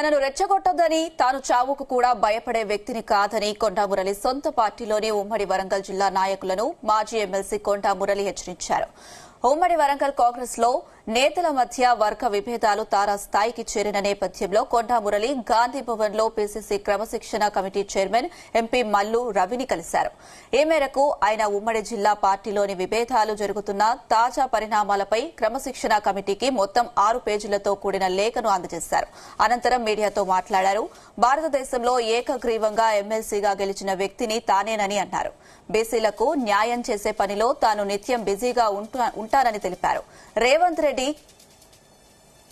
తనను రెచ్చగొట్టొద్దని తాను చావుకు కూడా భయపడే వ్యక్తిని కాదని కొండా మురళి సొంత పార్టీలోని ఉమ్మడి వరంగల్ జిల్లా నాయకులను మాజీ ఎమ్మెల్సీ కొండా మురళి హెచ్చరించారు. ఉమ్మడి వరంగల్ కాంగ్రెస్ లో నేతల మధ్య వర్గ విభేదాలు తారాస్థాయికి చేరిన నేపథ్యంలో కొండా మురళి గాంధీ భవన్ లో పీసీసీ క్రమశిక్షణ కమిటీ చైర్మన్ ఎంపీ మల్లు రవిని కలిశారు. ఈ మేరకు ఆయన ఉమ్మడి జిల్లా పార్టీలోని విభేదాలు జరుగుతున్న తాజా పరిణామాలపై క్రమశిక్షణ కమిటీకి మొత్తం 6 పేజీలతో కూడిన లేఖను అందజేశారు. అనంతరం మీడియాతో మాట్లాడారు. భారతదేశంలో ఏకగ్రీవంగా ఎమ్మెల్సీగా గెలిచిన వ్యక్తిని తానేనని అన్నారు. బీసీలకు న్యాయం చేసే పనిలో తాను నిత్యం బిజీగా ఉంటానని తెలిపారు. రేవంత్ రెడ్డి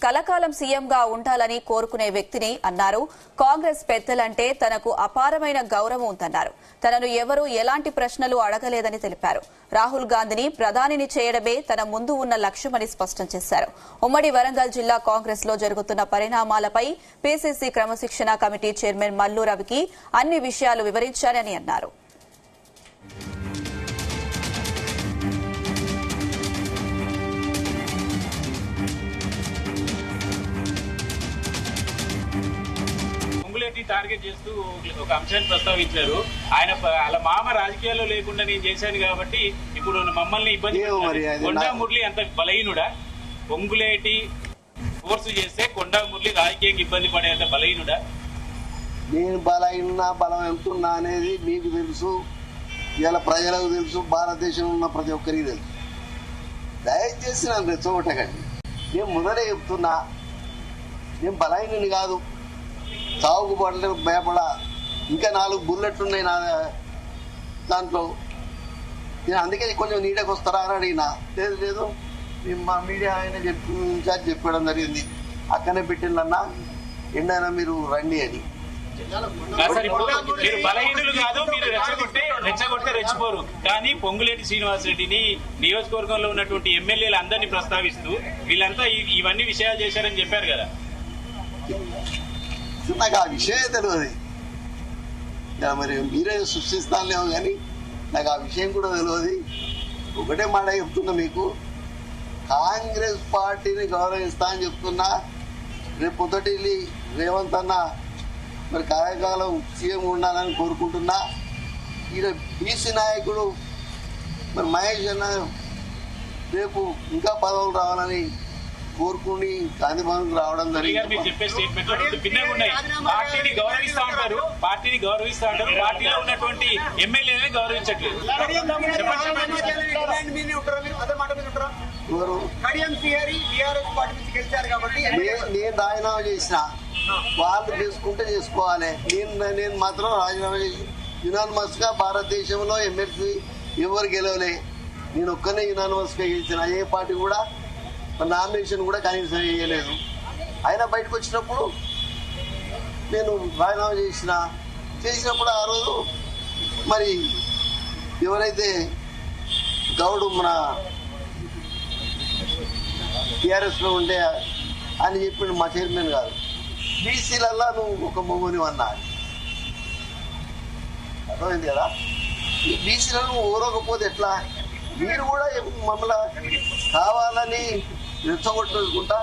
కలకాలం సీఎంగా ఉండాలని కోరుకునే వ్యక్తిని అన్నారు. కాంగ్రెస్ పెద్దలంటే తనకు అపారమైన గౌరవం ఉందన్నారు. తనను ఎవరూ ఎలాంటి ప్రశ్నలు అడగలేదని తెలిపారు. రాహుల్ గాంధీని ప్రధానిని చేయడమే తన ముందు ఉన్న లక్ష్యమని స్పష్టం చేశారు. ఉమ్మడి వరంగల్ జిల్లా కాంగ్రెస్ లో జరుగుతున్న పరిణామాలపై పీసీసీ క్రమశిక్షణ కమిటీ చైర్మన్ మల్లు రవికి అన్ని విషయాలు వివరించారని అన్నారు. టార్గెట్ చేస్తూ ఒక అంశాన్ని ప్రస్తావించారు. ఆయన వాళ్ళ మామ రాజకీయాల్లో లేకుండా నేను చేశాను కాబట్టి ఇప్పుడు మమ్మల్ని ఇబ్బంది కొండా మురళి అంత బలహీనుడా? పొంగులేటి ఫోర్స్ చేస్తే కొండా మురళి రాజకీయంగా ఇబ్బంది పడేంత బలహీనుడా? నేను బలం ఎంతున్నా అనేది మీకు తెలుసు, ఇలా ప్రజలకు తెలుసు, భారతదేశంలో ఉన్న ప్రతి ఒక్కరికి తెలుసు. దయచేసి నన్ను రెచ్చగొట్టకండి. నేను మొదలే చెప్తున్నా, నేను బలహీనుని కాదు, చావుకు పడలేదు, భయపడా. ఇంకా 4 బుల్లెట్లు ఉన్నాయి నా దాంట్లో. నేను అందుకే కొంచెం నీడకు వస్తారా అని అడిగినా. లేదు మా మీడియా ఆయన ఇన్ఛార్జ్ చెప్పడం జరిగింది, అక్కడనే పెట్టిందన్నా ఎండైనా మీరు రండి అని. మీరు బలహీనులు కాదు, మీరు రెచ్చగొట్టే రెచ్చిపోరు. కానీ పొంగులేటి శ్రీనివాసరెడ్డిని నియోజకవర్గంలో ఉన్నటువంటి ఎమ్మెల్యేలు అందరినీ ప్రస్తావిస్తూ వీళ్ళంతా ఇవన్నీ విషయాలు చేశారని చెప్పారు కదా. నాకు ఆ విషయమే తెలియదు. మరి మీరే సృష్టిస్తానేమో కానీ నాకు ఆ విషయం కూడా తెలియదు. ఒకటే మాట చెప్తున్నా మీకు, కాంగ్రెస్ పార్టీని గౌరవిస్తా అని చెప్తున్నా. రేపు పొద్దుటి రేవంత్ అన్న మరి కార్యకాలం సీఎం ఉండాలని కోరుకుంటున్నా. ఈయన బీసీ నాయకుడు మరి మహేష్ అన్న రేపు ఇంకా పదవులు రావాలని కోరుకుని గాంధీ భవన్ రావడం జరిగింది. చెప్పే స్టేట్మెంట్ పార్టీని గౌరవిస్తా ఉంటారు, పార్టీలో ఉన్నటువంటి ఎమ్మెల్యేని గౌరవించట్లేదు. నేను రాజీనామా చేసిన, వాళ్ళు చేసుకుంటే చేసుకోవాలి. నేను మాత్రం రాజీనామా చేసి యునానిమస్ గా భారతదేశంలో ఎమ్మెల్సీ ఎవరు గెలవలే, నేను ఒక్కనే యునానిమస్ గా గెలిచిన. ఏ పార్టీ కూడా నామినేషన్ కూడా కనీసం చేయలేదు. అయినా బయటకు వచ్చినప్పుడు నేను రాజీనామా చేసినప్పుడు ఆ రోజు మరి ఎవరైతే గౌడు మన టీఆర్ఎస్ లో ఉండే అని చెప్పిండు మా చైర్మన్ గారు, బీసీలల్లా నువ్వు ఒక మొగుని అన్నా. అర్థమైంది కదా. ఈ బీసీలలో నువ్వు ఓరకపోతే ఎట్లా? మీరు కూడా మమ్మల్ని కావాలని రెచ్చగొట్టుకుంటా.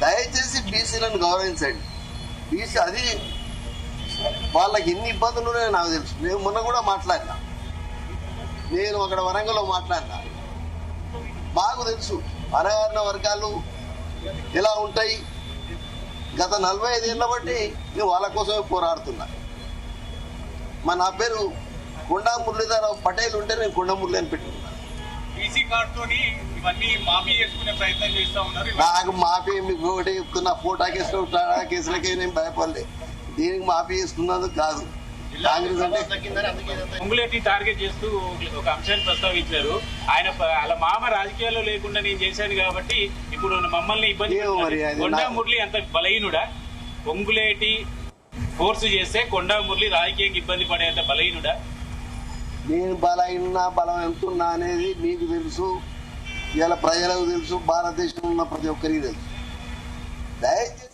దయచేసి బీసీలను గౌరవించండి. బీసీ అది వాళ్ళకి ఎన్ని ఇబ్బందులు ఉన్నాయో నాకు తెలుసు. నేను మొన్న కూడా మాట్లాడినా, నేను అక్కడ వరంగల్లో మాట్లాడినా. మాకు తెలుసు అణగారిన వర్గాలు ఎలా ఉంటాయి. గత 45 ఏళ్ల బట్టి నేను వాళ్ళ కోసమే పోరాడుతున్నా. నా పేరు కొండా మురళీధరరావు పటేల్ ఉంటే నేను కొండా మురళి అని పెట్టుకున్నా. నాకు మాఫీ మీకు ఒకటి చెప్తున్నా, ఫోటా కేసులో కేసులకే నేను భయపడలే. దీనికి మాఫీ చేసుకున్నందుకు కాదు. కాంగ్రెస్ అంటే పొంగులేటిని టార్గెట్ చేస్తూ ఒక అంశాన్ని ప్రస్తావించారు. ఆయన వాళ్ళ మామ రాజకీయాల్లో లేకుండా నేను చేశాను కాబట్టి ఇప్పుడు మమ్మల్ని ఇబ్బంది. కొండా మురళి అంత బలహీనుడా? పొంగులేటి ఫోర్స్ చేస్తే కొండా మురళి రాజకీయంగా ఇబ్బంది పడేంత బలహీనుడా? నేను బలం ఎంతున్నా అనేది మీకు తెలుసు, ఇలా ప్రజలకు తెలుసు, భారతదేశంలో ఉన్న ప్రతి ఒక్కరికి తెలుసు. దయచేసి